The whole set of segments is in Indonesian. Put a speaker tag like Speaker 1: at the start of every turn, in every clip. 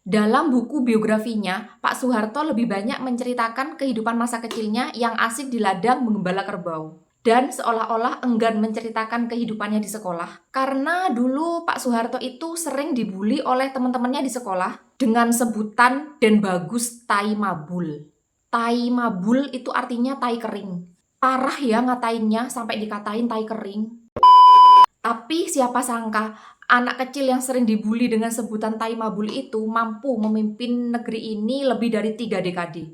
Speaker 1: Dalam buku biografinya, Pak Soeharto lebih banyak menceritakan kehidupan masa kecilnya yang asik di ladang menggembala kerbau. Dan seolah-olah enggan menceritakan kehidupannya di sekolah. Karena dulu Pak Soeharto itu sering dibully oleh teman-temannya di sekolah dengan sebutan Den Bagus Tai Mabul. Tai Mabul itu artinya tai kering. Parah ya ngatainnya sampai dikatain tai kering. Tapi siapa sangka anak kecil yang sering dibully dengan sebutan tai mabul itu mampu memimpin negeri ini lebih dari 3 dekade.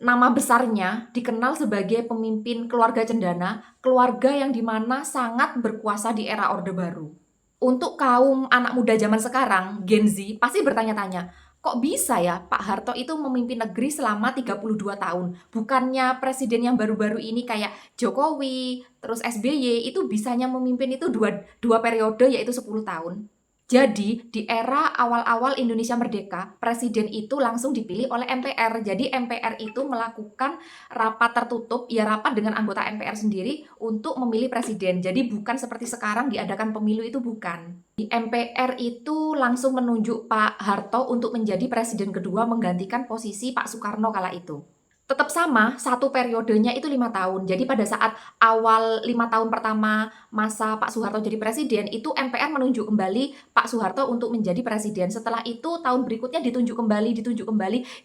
Speaker 1: Nama besarnya dikenal sebagai pemimpin keluarga cendana, keluarga yang dimana sangat berkuasa di era Orde Baru. Untuk kaum anak muda zaman sekarang, Gen Z, pasti bertanya-tanya, kok bisa ya Pak Harto itu memimpin negeri selama 32 tahun? Bukannya presiden yang baru-baru ini kayak Jokowi, terus SBY, itu bisanya memimpin itu dua periode yaitu 10 tahun. Jadi, di era awal-awal Indonesia merdeka, presiden itu langsung dipilih oleh MPR. Jadi, MPR itu melakukan rapat tertutup, ya rapat dengan anggota MPR sendiri untuk memilih presiden. Jadi, bukan seperti sekarang diadakan pemilu itu bukan. Di MPR itu langsung menunjuk Pak Harto untuk menjadi presiden kedua menggantikan posisi Pak Soekarno kala itu. Tetap sama, satu periodenya itu 5 tahun. Jadi pada saat awal 5 tahun pertama masa Pak Soeharto jadi presiden, itu MPR menunjuk kembali Pak Soeharto untuk menjadi presiden. Setelah itu tahun berikutnya ditunjuk kembali,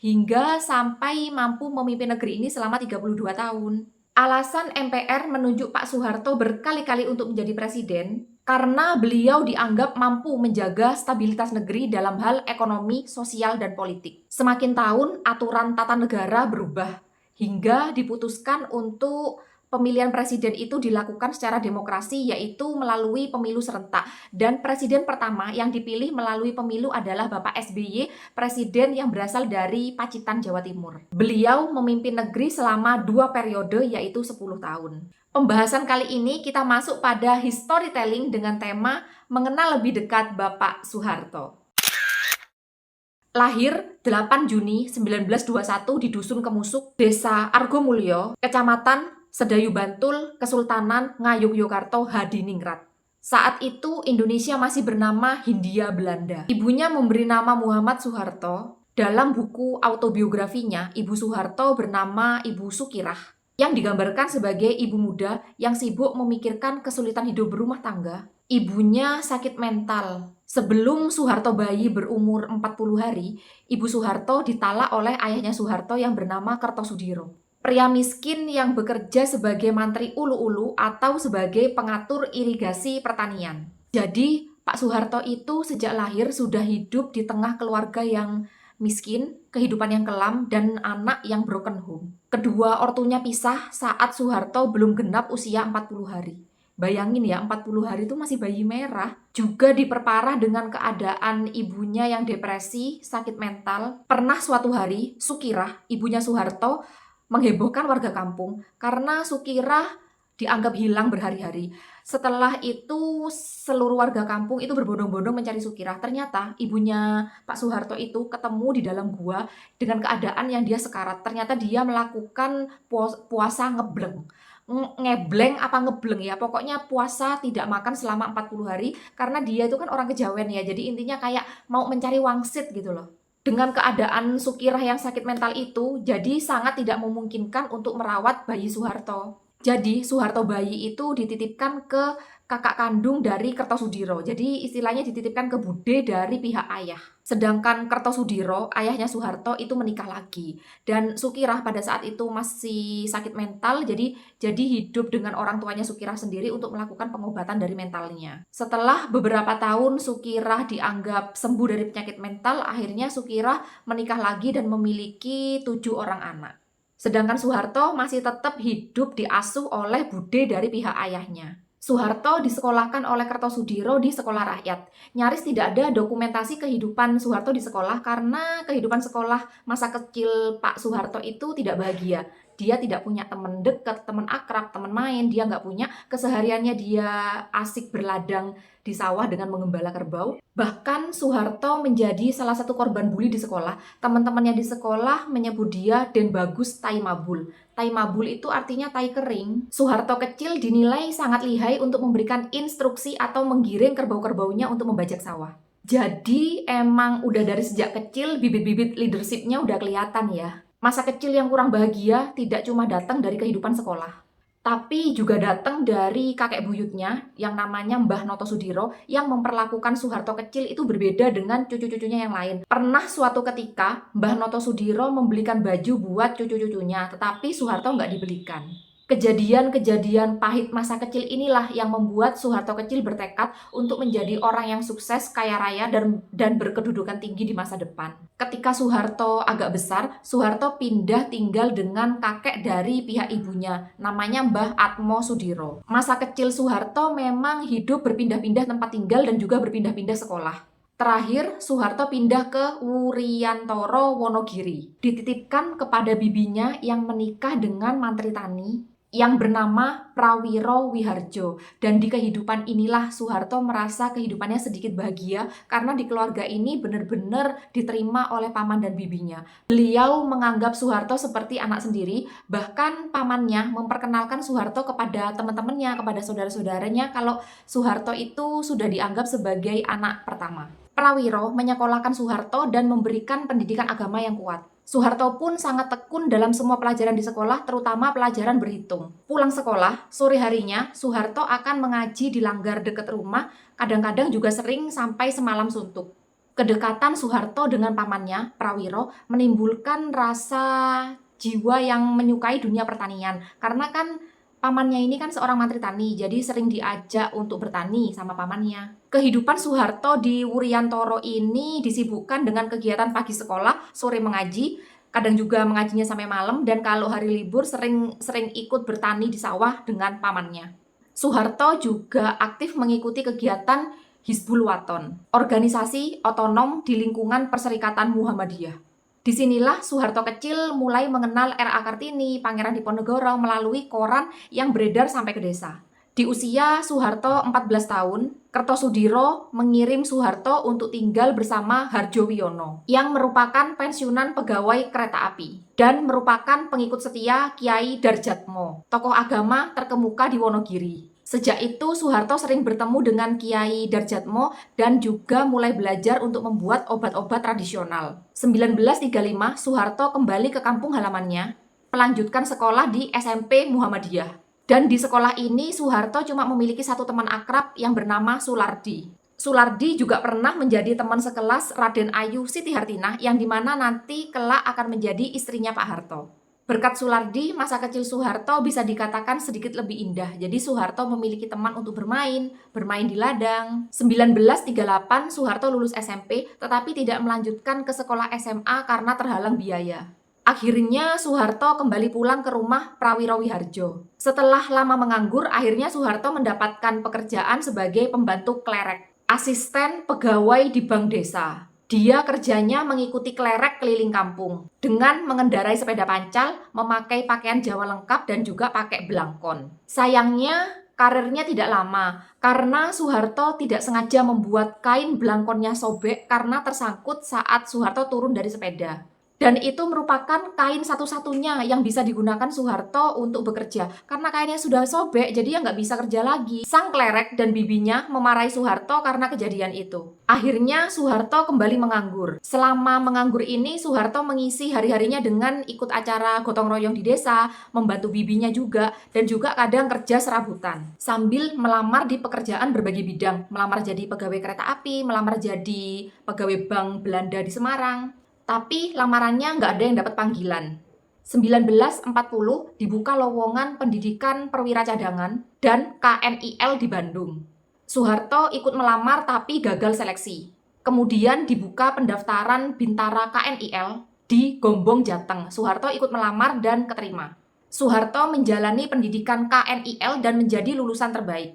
Speaker 1: hingga sampai mampu memimpin negeri ini selama 32 tahun. Alasan MPR menunjuk Pak Soeharto berkali-kali untuk menjadi presiden karena beliau dianggap mampu menjaga stabilitas negeri dalam hal ekonomi, sosial, dan politik. Semakin tahun, aturan tata negara berubah hingga diputuskan untuk pemilihan presiden itu dilakukan secara demokrasi, yaitu melalui pemilu serentak. Dan presiden pertama yang dipilih melalui pemilu adalah Bapak SBY, presiden yang berasal dari Pacitan, Jawa Timur. Beliau memimpin negeri selama 2 periode, yaitu 10 tahun. Pembahasan kali ini kita masuk pada storytelling dengan tema mengenal lebih dekat Bapak Soeharto. Lahir 8 Juni 1921 di Dusun Kemusuk, Desa Argomulyo, Kecamatan Sedayu Bantul, Kesultanan Ngayogyakarta, Hadiningrat. Saat itu Indonesia masih bernama Hindia Belanda. Ibunya memberi nama Muhammad Soeharto. Dalam buku autobiografinya, Ibu Soeharto bernama Ibu Sukirah, yang digambarkan sebagai ibu muda yang sibuk memikirkan kesulitan hidup berumah tangga. Ibunya sakit mental. Sebelum Soeharto bayi berumur 40 hari, Ibu Soeharto ditalak oleh ayahnya Soeharto yang bernama Kertosudiro. Pria miskin yang bekerja sebagai mantri ulu-ulu atau sebagai pengatur irigasi pertanian. Jadi, Pak Soeharto itu sejak lahir sudah hidup di tengah keluarga yang miskin, kehidupan yang kelam, dan anak yang broken home. Kedua ortunya pisah saat Soeharto belum genap usia 40 hari. Bayangin ya, 40 hari itu masih bayi merah. Juga diperparah dengan keadaan ibunya yang depresi, sakit mental. Pernah suatu hari, Sukirah, ibunya Soeharto, menghebohkan warga kampung karena Sukirah dianggap hilang berhari-hari. Setelah itu seluruh warga kampung itu berbondong-bondong mencari Sukirah. Ternyata ibunya Pak Soeharto itu ketemu di dalam gua dengan keadaan yang dia sekarat. Ternyata dia melakukan puasa ngebleng. Ngebleng apa ngebleng ya, pokoknya puasa tidak makan selama 40 hari karena dia itu kan orang kejawen ya. Jadi intinya kayak mau mencari wangsit gitu loh. Dengan keadaan Sukirah yang sakit mental itu, jadi sangat tidak memungkinkan untuk merawat bayi Soeharto. Jadi Soeharto bayi itu dititipkan ke kakak kandung dari Kertosudiro. Jadi istilahnya dititipkan ke bude dari pihak ayah. Sedangkan Kertosudiro, ayahnya Soeharto itu menikah lagi. Dan Sukirah pada saat itu masih sakit mental, jadi hidup dengan orang tuanya Sukirah sendiri untuk melakukan pengobatan dari mentalnya. Setelah beberapa tahun Sukirah dianggap sembuh dari penyakit mental, akhirnya Sukirah menikah lagi dan memiliki 7 orang anak. Sedangkan Soeharto masih tetap hidup diasuh oleh bude dari pihak ayahnya. Soeharto disekolahkan oleh Kertosudiro di sekolah rakyat. Nyaris tidak ada dokumentasi kehidupan Soeharto di sekolah karena kehidupan sekolah masa kecil Pak Soeharto itu tidak bahagia. Dia tidak punya teman dekat, teman akrab, teman main. Dia nggak punya, kesehariannya dia asik berladang di sawah dengan mengembala kerbau. Bahkan Soeharto menjadi salah satu korban bully di sekolah. Teman-temannya di sekolah menyebut dia Den Bagus Tai Mabul. Tai mabul itu artinya tai kering. Soeharto kecil dinilai sangat lihai untuk memberikan instruksi atau menggiring kerbau-kerbaunya untuk membajak sawah. Jadi emang udah dari sejak kecil bibit-bibit leadership-nya udah kelihatan ya. Masa kecil yang kurang bahagia tidak cuma datang dari kehidupan sekolah, tapi juga datang dari kakek buyutnya yang namanya Mbah Noto Sudiro yang memperlakukan Soeharto kecil itu berbeda dengan cucu-cucunya yang lain. Pernah suatu ketika Mbah Noto Sudiro membelikan baju buat cucu-cucunya, tetapi Soeharto nggak dibelikan. Kejadian-kejadian pahit masa kecil inilah yang membuat Soeharto kecil bertekad untuk menjadi orang yang sukses, kaya raya, dan berkedudukan tinggi di masa depan. Ketika Soeharto agak besar, Soeharto pindah tinggal dengan kakek dari pihak ibunya, namanya Mbah Atmo Sudiro. Masa kecil Soeharto memang hidup berpindah-pindah tempat tinggal dan juga berpindah-pindah sekolah. Terakhir, Soeharto pindah ke Wuryantoro Wonogiri. Dititipkan kepada bibinya yang menikah dengan mantri tani yang bernama Prawiro Wiharjo. Dan di kehidupan inilah Soeharto merasa kehidupannya sedikit bahagia karena di keluarga ini benar-benar diterima oleh paman dan bibinya. Beliau menganggap Soeharto seperti anak sendiri, bahkan pamannya memperkenalkan Soeharto kepada teman-temannya, kepada saudara-saudaranya kalau Soeharto itu sudah dianggap sebagai anak pertama. Prawiro menyekolahkan Soeharto dan memberikan pendidikan agama yang kuat. Soeharto pun sangat tekun dalam semua pelajaran di sekolah, terutama pelajaran berhitung. Pulang sekolah, sore harinya Soeharto akan mengaji di langgar dekat rumah, kadang-kadang juga sering sampai semalam suntuk. Kedekatan Soeharto dengan pamannya, Prawiro, menimbulkan rasa jiwa yang menyukai dunia pertanian. Karena kan pamannya ini kan seorang mantri tani, jadi sering diajak untuk bertani sama pamannya. Kehidupan Soeharto di Wuryantoro ini disibukkan dengan kegiatan pagi sekolah, sore mengaji, kadang juga mengajinya sampai malam, dan kalau hari libur sering ikut bertani di sawah dengan pamannya. Soeharto juga aktif mengikuti kegiatan Hizbul Waton, organisasi otonom di lingkungan Perserikatan Muhammadiyah. Disinilah Soeharto kecil mulai mengenal R.A. Kartini, Pangeran Diponegoro melalui koran yang beredar sampai ke desa. Di usia Soeharto 14 tahun, Kertosudiro mengirim Soeharto untuk tinggal bersama Hardjowiono yang merupakan pensiunan pegawai kereta api dan merupakan pengikut setia Kiai Darjatmo, tokoh agama terkemuka di Wonogiri. Sejak itu Soeharto sering bertemu dengan Kiai Darjatmo dan juga mulai belajar untuk membuat obat-obat tradisional. 1935 Soeharto kembali ke kampung halamannya, melanjutkan sekolah di SMP Muhammadiyah. Dan di sekolah ini Soeharto cuma memiliki satu teman akrab yang bernama Sulardi. Sulardi juga pernah menjadi teman sekelas Raden Ayu Siti Hartinah yang dimana nanti kelak akan menjadi istrinya Pak Harto. Berkat Sulardi, masa kecil Soeharto bisa dikatakan sedikit lebih indah. Jadi Soeharto memiliki teman untuk bermain di ladang. 1938 Soeharto lulus SMP, tetapi tidak melanjutkan ke sekolah SMA karena terhalang biaya. Akhirnya Soeharto kembali pulang ke rumah Prawiro Wiharjo. Setelah lama menganggur, akhirnya Soeharto mendapatkan pekerjaan sebagai pembantu klerek, asisten pegawai di bank desa. Dia kerjanya mengikuti klerek keliling kampung dengan mengendarai sepeda pancal, memakai pakaian Jawa lengkap dan juga pakai belangkon. Sayangnya karirnya tidak lama karena Soeharto tidak sengaja membuat kain belangkonnya sobek karena tersangkut saat Soeharto turun dari sepeda. Dan itu merupakan kain satu-satunya yang bisa digunakan Soeharto untuk bekerja. Karena kainnya sudah sobek, jadi ya nggak bisa kerja lagi. Sang klerek dan bibinya memarahi Soeharto karena kejadian itu. Akhirnya Soeharto kembali menganggur. Selama menganggur ini, Soeharto mengisi hari-harinya dengan ikut acara gotong royong di desa, membantu bibinya juga, dan juga kadang kerja serabutan. Sambil melamar di pekerjaan berbagai bidang. Melamar jadi pegawai kereta api, melamar jadi pegawai bank Belanda di Semarang. Tapi lamarannya nggak ada yang dapat panggilan. 1940 dibuka lowongan pendidikan perwira cadangan dan KNIL di Bandung. Soeharto ikut melamar tapi gagal seleksi. Kemudian dibuka pendaftaran Bintara KNIL di Gombong, Jateng. Soeharto ikut melamar dan keterima. Soeharto menjalani pendidikan KNIL dan menjadi lulusan terbaik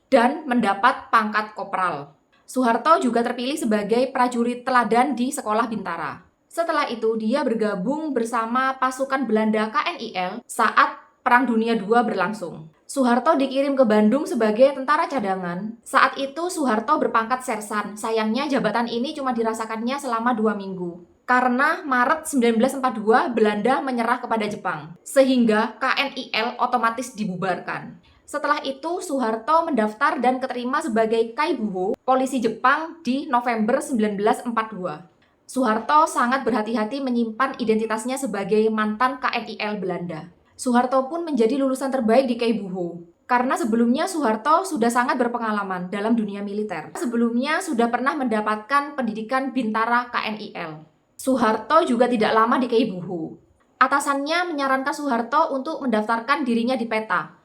Speaker 1: dan mendapat pangkat kopral. Soeharto juga terpilih sebagai prajurit teladan di sekolah Bintara. Setelah itu, dia bergabung bersama pasukan Belanda KNIL saat Perang Dunia II berlangsung. Soeharto dikirim ke Bandung sebagai tentara cadangan. Saat itu, Soeharto berpangkat sersan. Sayangnya, jabatan ini cuma dirasakannya selama 2 minggu. Karena Maret 1942, Belanda menyerah kepada Jepang. Sehingga KNIL otomatis dibubarkan. Setelah itu, Soeharto mendaftar dan keterima sebagai Kaibuho, polisi Jepang di November 1942. Soeharto sangat berhati-hati menyimpan identitasnya sebagai mantan KNIL Belanda. Soeharto pun menjadi lulusan terbaik di Kaibuho. Karena sebelumnya Soeharto sudah sangat berpengalaman dalam dunia militer. Sebelumnya sudah pernah mendapatkan pendidikan Bintara KNIL. Soeharto juga tidak lama di Kaibuho. Atasannya menyarankan Soeharto untuk mendaftarkan dirinya di PETA,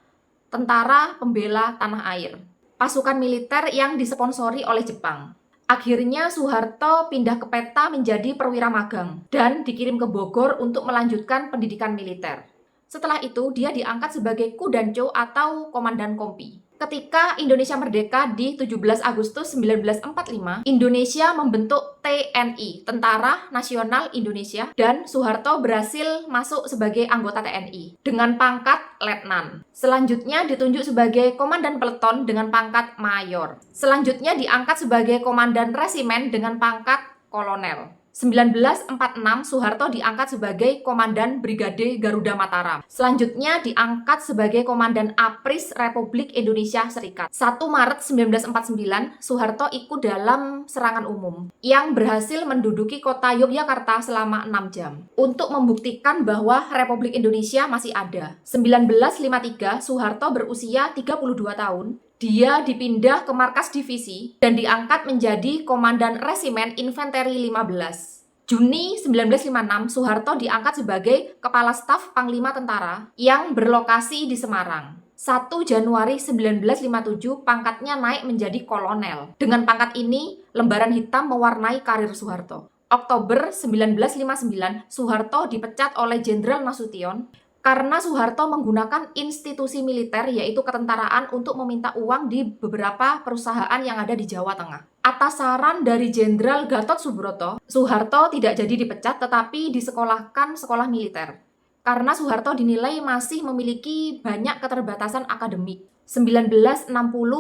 Speaker 1: Tentara Pembela Tanah Air, pasukan militer yang disponsori oleh Jepang. Akhirnya Soeharto pindah ke PETA menjadi perwira magang dan dikirim ke Bogor untuk melanjutkan pendidikan militer. Setelah itu, dia diangkat sebagai Kudancho atau Komandan Kompi. Ketika Indonesia merdeka di 17 Agustus 1945, Indonesia membentuk TNI, Tentara Nasional Indonesia, dan Soeharto berhasil masuk sebagai anggota TNI dengan pangkat letnan. Selanjutnya ditunjuk sebagai komandan peleton dengan pangkat mayor. Selanjutnya diangkat sebagai komandan resimen dengan pangkat kolonel. 1946, Soeharto diangkat sebagai Komandan Brigade Garuda Mataram. Selanjutnya diangkat sebagai Komandan APRIS Republik Indonesia Serikat. 1 Maret 1949, Soeharto ikut dalam serangan umum yang berhasil menduduki kota Yogyakarta selama 6 jam untuk membuktikan bahwa Republik Indonesia masih ada. 1953, Soeharto berusia 32 tahun. Dia dipindah ke markas divisi dan diangkat menjadi Komandan Resimen Infanteri 15. Juni 1956, Soeharto diangkat sebagai Kepala Staf Panglima Tentara yang berlokasi di Semarang. 1 Januari 1957, pangkatnya naik menjadi kolonel. Dengan pangkat ini, lembaran hitam mewarnai karir Soeharto. Oktober 1959, Soeharto dipecat oleh Jenderal Nasution karena Soeharto menggunakan institusi militer yaitu ketentaraan untuk meminta uang di beberapa perusahaan yang ada di Jawa Tengah. Atas saran dari Jenderal Gatot Subroto, Soeharto tidak jadi dipecat tetapi disekolahkan sekolah militer. Karena Soeharto dinilai masih memiliki banyak keterbatasan akademik. 1960,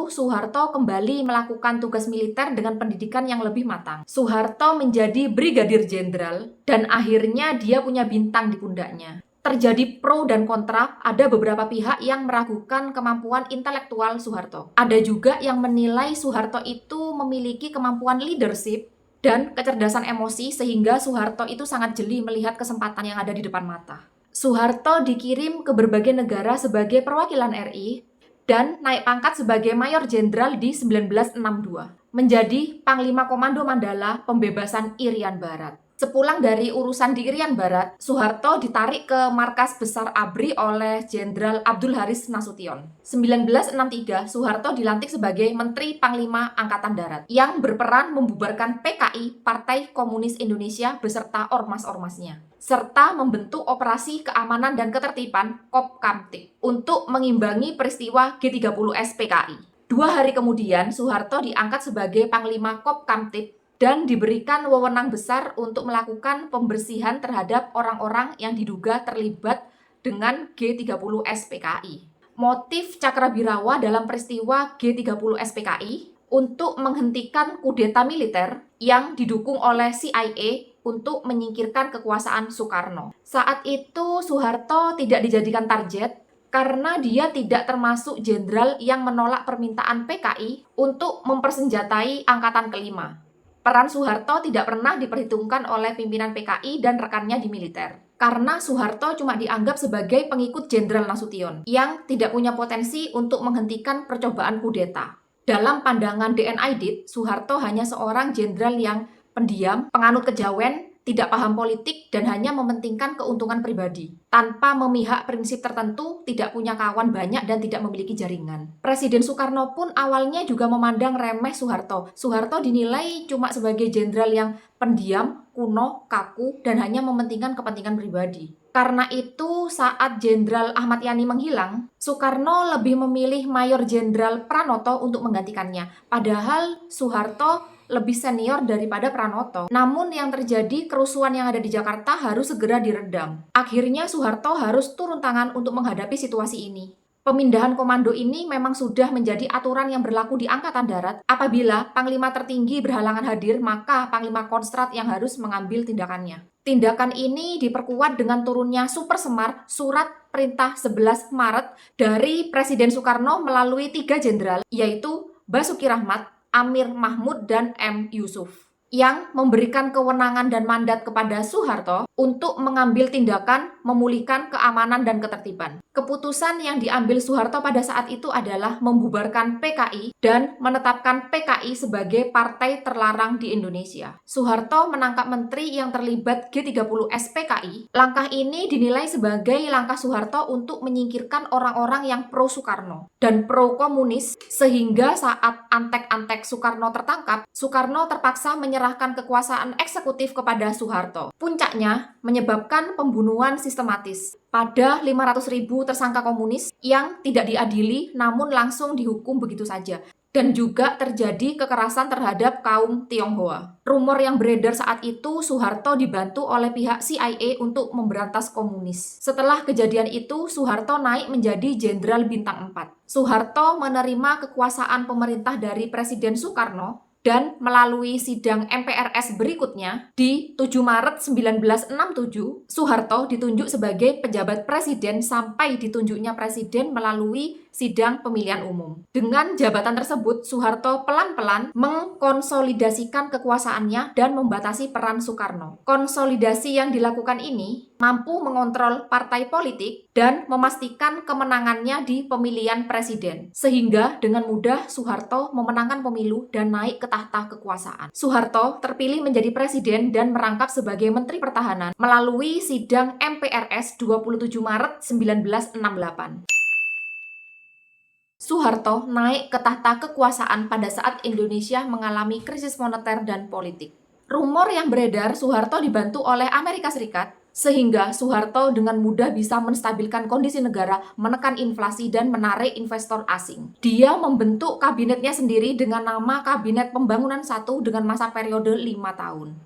Speaker 1: Soeharto kembali melakukan tugas militer dengan pendidikan yang lebih matang. Soeharto menjadi Brigadir Jenderal dan akhirnya dia punya bintang di pundaknya. Terjadi pro dan kontra, ada beberapa pihak yang meragukan kemampuan intelektual Soeharto. Ada juga yang menilai Soeharto itu memiliki kemampuan leadership dan kecerdasan emosi sehingga Soeharto itu sangat jeli melihat kesempatan yang ada di depan mata. Soeharto dikirim ke berbagai negara sebagai perwakilan RI dan naik pangkat sebagai Mayor Jenderal di 1962, menjadi Panglima Komando Mandala Pembebasan Irian Barat. Sepulang dari urusan di Irian Barat, Soeharto ditarik ke markas besar ABRI oleh Jenderal Abdul Haris Nasution. 1963, Soeharto dilantik sebagai Menteri Panglima Angkatan Darat yang berperan membubarkan PKI, Partai Komunis Indonesia beserta ormas-ormasnya, serta membentuk Operasi Keamanan dan Ketertiban Kopkamtib untuk mengimbangi peristiwa G30S PKI. 2 hari kemudian, Soeharto diangkat sebagai Panglima Kopkamtib dan diberikan wewenang besar untuk melakukan pembersihan terhadap orang-orang yang diduga terlibat dengan G30S PKI. Motif Cakrabirawa dalam peristiwa G30S PKI untuk menghentikan kudeta militer yang didukung oleh CIA untuk menyingkirkan kekuasaan Soekarno. Saat itu Soeharto tidak dijadikan target karena dia tidak termasuk jenderal yang menolak permintaan PKI untuk mempersenjatai Angkatan Kelima. Peran Soeharto tidak pernah diperhitungkan oleh pimpinan PKI dan rekannya di militer. Karena Soeharto cuma dianggap sebagai pengikut Jenderal Nasution yang tidak punya potensi untuk menghentikan percobaan kudeta. Dalam pandangan DN Aidit, Soeharto hanya seorang jenderal yang pendiam, penganut kejawen, tidak paham politik, dan hanya mementingkan keuntungan pribadi. Tanpa memihak prinsip tertentu, tidak punya kawan banyak, dan tidak memiliki jaringan. Presiden Soekarno pun awalnya juga memandang remeh Soeharto. Soeharto dinilai cuma sebagai jenderal yang pendiam, kuno, kaku, dan hanya mementingkan kepentingan pribadi. Karena itu, saat Jenderal Ahmad Yani menghilang, Soekarno lebih memilih Mayor Jenderal Pranoto untuk menggantikannya. Padahal Soeharto lebih senior daripada Pranoto. Namun yang terjadi, kerusuhan yang ada di Jakarta harus segera diredam. Akhirnya Soeharto harus turun tangan untuk menghadapi situasi ini. Pemindahan komando ini memang sudah menjadi aturan yang berlaku di Angkatan Darat. Apabila Panglima tertinggi berhalangan hadir, maka Panglima Konstrat yang harus mengambil tindakannya. Tindakan ini diperkuat dengan turunnya Super Semar Surat Perintah 11 Maret dari Presiden Soekarno melalui 3 jenderal, yaitu Basuki Rahmat, Amir Mahmud, dan M. Yusuf, yang memberikan kewenangan dan mandat kepada Soeharto untuk mengambil tindakan memulihkan keamanan dan ketertiban. Keputusan yang diambil Soeharto pada saat itu adalah membubarkan PKI dan menetapkan PKI sebagai partai terlarang di Indonesia. Soeharto menangkap menteri yang terlibat G30S PKI. Langkah ini dinilai sebagai langkah Soeharto untuk menyingkirkan orang-orang yang pro-Soekarno dan pro-komunis, sehingga saat antek-antek Soekarno tertangkap, Soekarno terpaksa menyerahkan kekuasaan eksekutif kepada Soeharto. Puncaknya menyebabkan pembunuhan sistematis pada 500.000 tersangka komunis yang tidak diadili namun langsung dihukum begitu saja. Dan juga terjadi kekerasan terhadap kaum Tionghoa. Rumor yang beredar saat itu Soeharto dibantu oleh pihak CIA untuk memberantas komunis. Setelah kejadian itu, Soeharto naik menjadi Jenderal Bintang 4. Soeharto menerima kekuasaan pemerintah dari Presiden Soekarno dan melalui sidang MPRS berikutnya, di 7 Maret 1967, Soeharto ditunjuk sebagai pejabat presiden sampai ditunjuknya presiden melalui sidang pemilihan umum. Dengan jabatan tersebut, Soeharto pelan-pelan mengkonsolidasikan kekuasaannya dan membatasi peran Soekarno. Konsolidasi yang dilakukan ini mampu mengontrol partai politik dan memastikan kemenangannya di pemilihan presiden. Sehingga dengan mudah Soeharto memenangkan pemilu dan naik ke tahta kekuasaan. Soeharto terpilih menjadi presiden dan merangkap sebagai Menteri Pertahanan melalui sidang MPRS 27 Maret 1968. Soeharto naik ke tahta kekuasaan pada saat Indonesia mengalami krisis moneter dan politik. Rumor yang beredar Soeharto dibantu oleh Amerika Serikat, sehingga Soeharto dengan mudah bisa menstabilkan kondisi negara, menekan inflasi, dan menarik investor asing. Dia membentuk kabinetnya sendiri dengan nama Kabinet Pembangunan 1 dengan masa periode 5 tahun.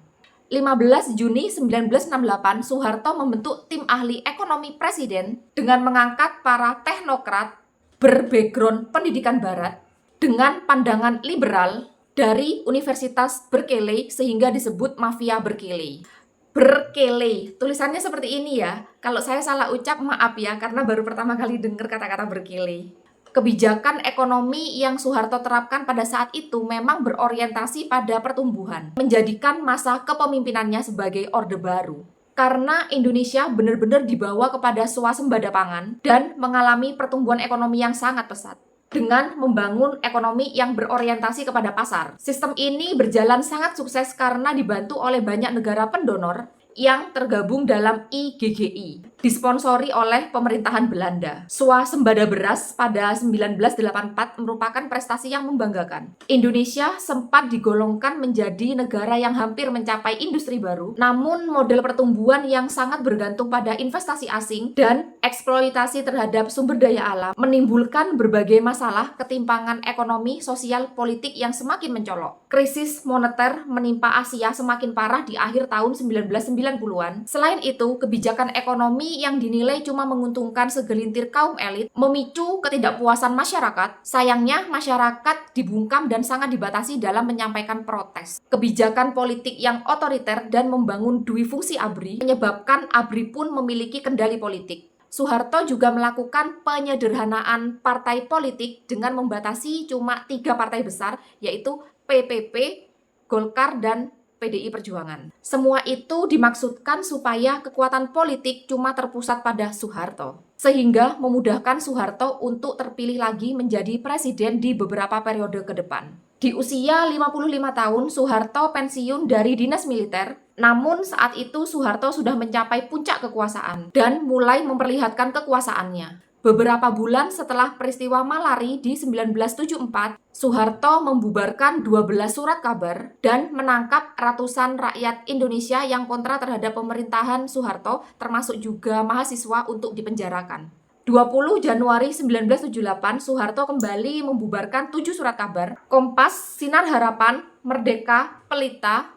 Speaker 1: 15 Juni 1968, Soeharto membentuk tim ahli ekonomi presiden dengan mengangkat para teknokrat berbackground pendidikan barat dengan pandangan liberal dari Universitas Berkeley sehingga disebut mafia Berkeley. Berkeley, tulisannya seperti ini ya. Kalau saya salah ucap, maaf ya, karena baru pertama kali dengar kata-kata Berkeley. Kebijakan ekonomi yang Soeharto terapkan pada saat itu memang berorientasi pada pertumbuhan, menjadikan masa kepemimpinannya sebagai Orde Baru. Karena Indonesia benar-benar dibawa kepada swasembada pangan dan mengalami pertumbuhan ekonomi yang sangat pesat. Dengan membangun ekonomi yang berorientasi kepada pasar. Sistem ini berjalan sangat sukses karena dibantu oleh banyak negara pendonor yang tergabung dalam IGGI, disponsori oleh pemerintahan Belanda. Swasembada beras pada 1984 merupakan prestasi yang membanggakan. Indonesia sempat digolongkan menjadi negara yang hampir mencapai industri baru, namun model pertumbuhan yang sangat bergantung pada investasi asing dan eksploitasi terhadap sumber daya alam menimbulkan berbagai masalah ketimpangan ekonomi, sosial, politik yang semakin mencolok. Krisis moneter menimpa Asia semakin parah di akhir tahun 1990-an. Selain itu, kebijakan ekonomi yang dinilai cuma menguntungkan segelintir kaum elit memicu ketidakpuasan masyarakat. Sayangnya, masyarakat dibungkam dan sangat dibatasi dalam menyampaikan protes. Kebijakan politik yang otoriter dan membangun dui fungsi ABRI menyebabkan ABRI pun memiliki kendali politik. Soeharto juga melakukan penyederhanaan partai politik dengan membatasi cuma 3 partai besar, yaitu PPP, Golkar, dan PDI Perjuangan. Semua itu dimaksudkan supaya kekuatan politik cuma terpusat pada Soeharto, sehingga memudahkan Soeharto untuk terpilih lagi menjadi presiden di beberapa periode ke depan. Di usia 55 tahun, Soeharto pensiun dari dinas militer, namun saat itu Soeharto sudah mencapai puncak kekuasaan dan mulai memperlihatkan kekuasaannya. Beberapa bulan setelah peristiwa Malari di 1974, Soeharto membubarkan 12 surat kabar dan menangkap ratusan rakyat Indonesia yang kontra terhadap pemerintahan Soeharto, termasuk juga mahasiswa untuk dipenjarakan. 20 Januari 1978, Soeharto kembali membubarkan 7 surat kabar, Kompas, Sinar Harapan, Merdeka, Pelita,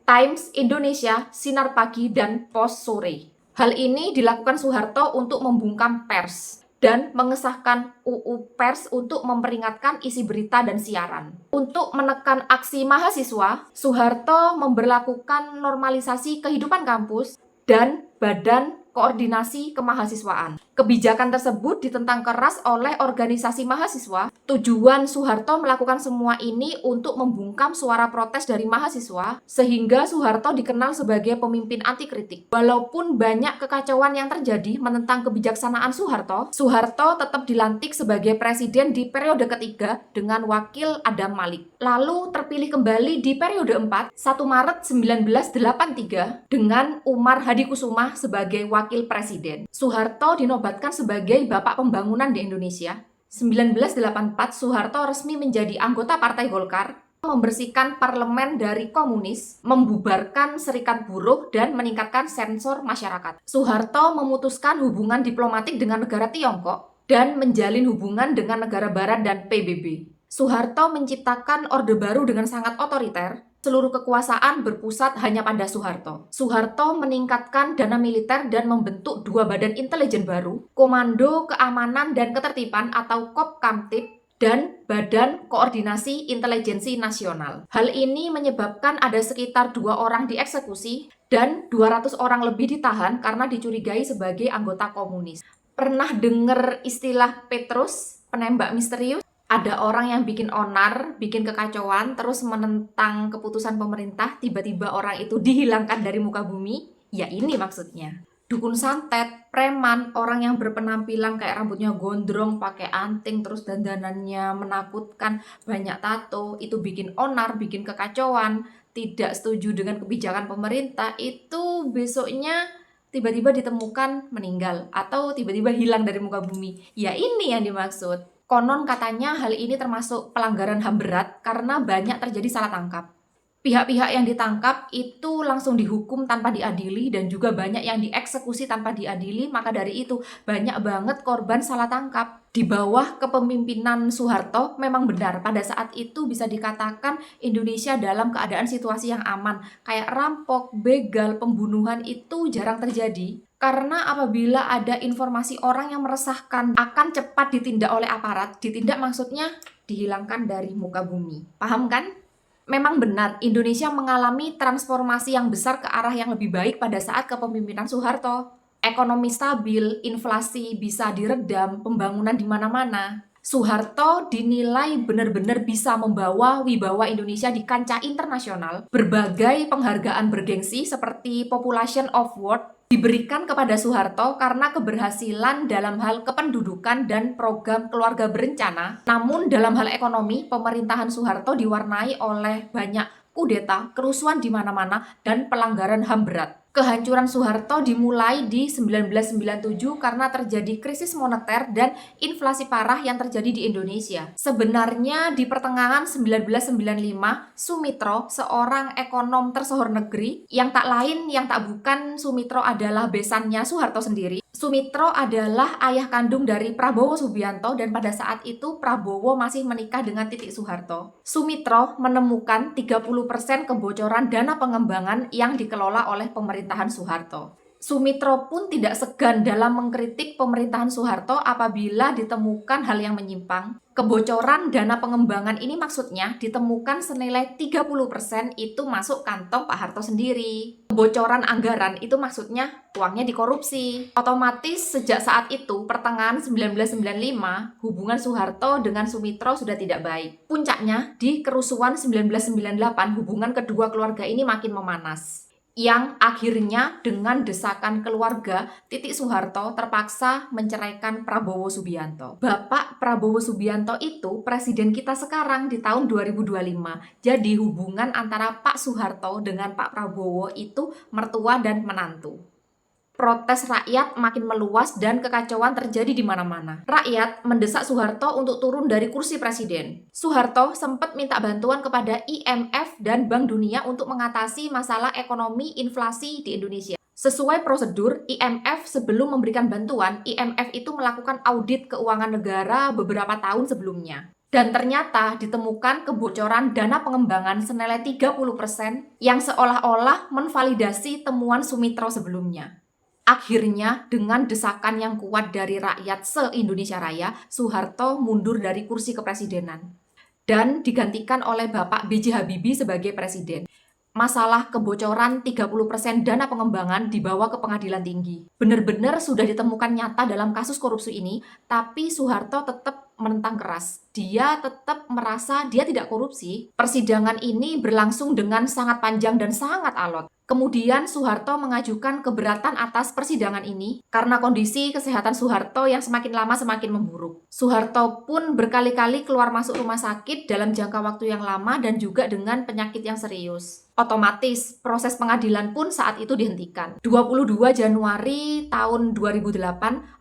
Speaker 1: Times Indonesia, Sinar Pagi, dan Pos Sore. Hal ini dilakukan Soeharto untuk membungkam pers. dan mengesahkan UU Pers untuk memperingatkan isi berita dan siaran. Untuk menekan aksi mahasiswa, Soeharto memberlakukan normalisasi kehidupan kampus dan Badan Koordinasi Kemahasiswaan. Kebijakan tersebut ditentang keras oleh organisasi mahasiswa. Tujuan Soeharto melakukan semua ini untuk membungkam suara protes dari mahasiswa, sehingga Soeharto dikenal sebagai pemimpin anti kritik. Walaupun banyak kekacauan yang terjadi menentang kebijaksanaan Soeharto, Soeharto tetap dilantik sebagai presiden di periode ketiga dengan wakil Adam Malik. Lalu terpilih kembali di periode 4, 1 Maret 1983 dengan Umar Hadikusumah sebagai wakil presiden. Soeharto dinobatkan sebagai Bapak Pembangunan di Indonesia. 1984, Soeharto resmi menjadi anggota Partai Golkar, membersihkan parlemen dari komunis, membubarkan serikat buruh, dan meningkatkan sensor masyarakat. Soeharto memutuskan hubungan diplomatik dengan negara Tiongkok dan menjalin hubungan dengan negara barat dan PBB. Soeharto menciptakan Orde Baru dengan sangat otoriter. Seluruh kekuasaan berpusat hanya pada Soeharto. Soeharto meningkatkan dana militer dan membentuk 2 badan intelijen baru, Komando Keamanan dan Ketertiban atau Kopkamtib, dan Badan Koordinasi Intelijensi Nasional. Hal ini menyebabkan ada sekitar 2 orang dieksekusi dan 200 orang lebih ditahan karena dicurigai sebagai anggota komunis. Pernah dengar istilah Petrus, penembak misterius? Ada orang yang bikin onar, bikin kekacauan, terus menentang keputusan pemerintah, tiba-tiba orang itu dihilangkan dari muka bumi. Ya ini maksudnya. Dukun santet, preman, orang yang berpenampilan kayak rambutnya gondrong, pakai anting, terus dandanannya menakutkan, banyak tato, itu bikin onar, bikin kekacauan, tidak setuju dengan kebijakan pemerintah, itu besoknya tiba-tiba ditemukan meninggal atau tiba-tiba hilang dari muka bumi. Ya ini yang dimaksud. Konon katanya hal ini termasuk pelanggaran HAM berat karena banyak terjadi salah tangkap. Pihak-pihak yang ditangkap itu langsung dihukum tanpa diadili dan juga banyak yang dieksekusi tanpa diadili, maka dari itu banyak banget korban salah tangkap. Di bawah kepemimpinan Soeharto memang benar pada saat itu bisa dikatakan Indonesia dalam keadaan situasi yang aman. Kayak rampok, begal, pembunuhan itu jarang terjadi. Karena apabila ada informasi orang yang meresahkan akan cepat ditindak oleh aparat, ditindak maksudnya dihilangkan dari muka bumi. Paham kan? Memang benar, Indonesia mengalami transformasi yang besar ke arah yang lebih baik pada saat kepemimpinan Soeharto. Ekonomi stabil, inflasi bisa diredam, pembangunan di mana-mana. Soeharto dinilai benar-benar bisa membawa wibawa Indonesia di kancah internasional. Berbagai penghargaan bergengsi seperti Population Award diberikan kepada Soeharto karena keberhasilan dalam hal kependudukan dan program keluarga berencana. Namun dalam hal ekonomi, pemerintahan Soeharto diwarnai oleh banyak kudeta, kerusuhan di mana-mana, dan pelanggaran HAM berat. Kehancuran Soeharto dimulai di 1997 karena terjadi krisis moneter dan inflasi parah yang terjadi di Indonesia. Sebenarnya di pertengahan 1995, Sumitro, seorang ekonom tersohor negeri, yang tak lain yang tak bukan Sumitro adalah besannya Soeharto sendiri. Sumitro adalah ayah kandung dari Prabowo Subianto dan pada saat itu Prabowo masih menikah dengan Titik Soeharto. Sumitro menemukan 30% kebocoran dana pengembangan yang dikelola oleh pemerintahan Soeharto. Sumitro pun tidak segan dalam mengkritik pemerintahan Soeharto apabila ditemukan hal yang menyimpang. Kebocoran dana pengembangan ini maksudnya ditemukan senilai 30% itu masuk kantong Pak Harto sendiri. Kebocoran anggaran itu maksudnya uangnya dikorupsi. Otomatis sejak saat itu, pertengahan 1995, hubungan Soeharto dengan Sumitro sudah tidak baik. Puncaknya, di kerusuhan 1998, hubungan kedua keluarga ini makin memanas. Yang akhirnya dengan desakan keluarga, Titik Soeharto terpaksa menceraikan Prabowo Subianto. Bapak Prabowo Subianto itu presiden kita sekarang di tahun 2025. Jadi hubungan antara Pak Soeharto dengan Pak Prabowo itu mertua dan menantu. Protes rakyat makin meluas dan kekacauan terjadi di mana-mana. Rakyat mendesak Soeharto untuk turun dari kursi presiden. Soeharto sempat minta bantuan kepada IMF dan Bank Dunia untuk mengatasi masalah ekonomi inflasi di Indonesia. Sesuai prosedur, IMF sebelum memberikan bantuan, IMF itu melakukan audit keuangan negara beberapa tahun sebelumnya. Dan ternyata ditemukan kebocoran dana pengembangan senilai 30% yang seolah-olah menvalidasi temuan Sumitro sebelumnya. Akhirnya, dengan desakan yang kuat dari rakyat se-Indonesia Raya, Soeharto mundur dari kursi kepresidenan dan digantikan oleh Bapak B.J. Habibie sebagai presiden. Masalah kebocoran 30% dana pengembangan dibawa ke pengadilan tinggi. Benar-benar sudah ditemukan nyata dalam kasus korupsi ini, tapi Soeharto tetap menentang keras. Dia tetap merasa dia tidak korupsi. Persidangan ini berlangsung dengan sangat panjang dan sangat alot. Kemudian Soeharto mengajukan keberatan atas persidangan ini karena kondisi kesehatan Soeharto yang semakin lama semakin memburuk. Soeharto pun berkali-kali keluar masuk rumah sakit dalam jangka waktu yang lama dan juga dengan penyakit yang serius. Otomatis proses pengadilan pun saat itu dihentikan. 22 Januari tahun 2008,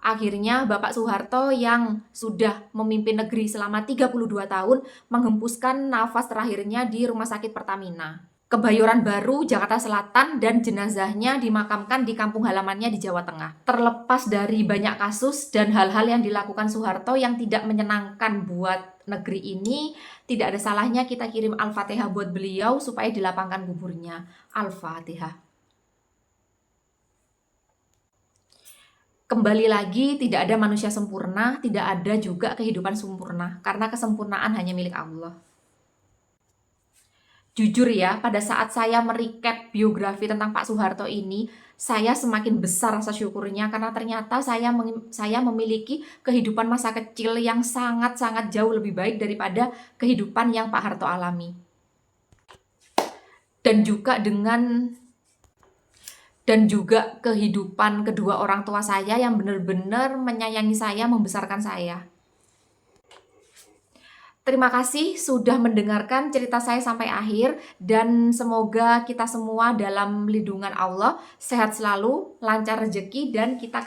Speaker 1: akhirnya Bapak Soeharto yang sudah memimpin negeri selama 32 tahun menghembuskan nafas terakhirnya di Rumah Sakit Pertamina, Kebayoran Baru, Jakarta Selatan, dan jenazahnya dimakamkan di kampung halamannya di Jawa Tengah. Terlepas dari banyak kasus dan hal-hal yang dilakukan Soeharto yang tidak menyenangkan buat negeri ini, tidak ada salahnya kita kirim Al-Fatihah buat beliau supaya dilapangkan kuburnya. Al-Fatihah. Kembali lagi, tidak ada manusia sempurna, tidak ada juga kehidupan sempurna, karena kesempurnaan hanya milik Allah. Jujur ya, pada saat saya merecap biografi tentang Pak Soeharto ini, saya semakin besar rasa syukurnya karena ternyata saya memiliki kehidupan masa kecil yang sangat-sangat jauh lebih baik daripada kehidupan yang Pak Harto alami. Dan juga kehidupan kedua orang tua saya yang benar-benar menyayangi saya, membesarkan saya. Terima kasih sudah mendengarkan cerita saya sampai akhir dan semoga kita semua dalam lindungan Allah, sehat selalu, lancar rezeki, dan kita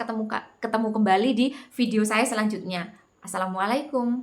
Speaker 1: ketemu kembali di video saya selanjutnya. Assalamualaikum.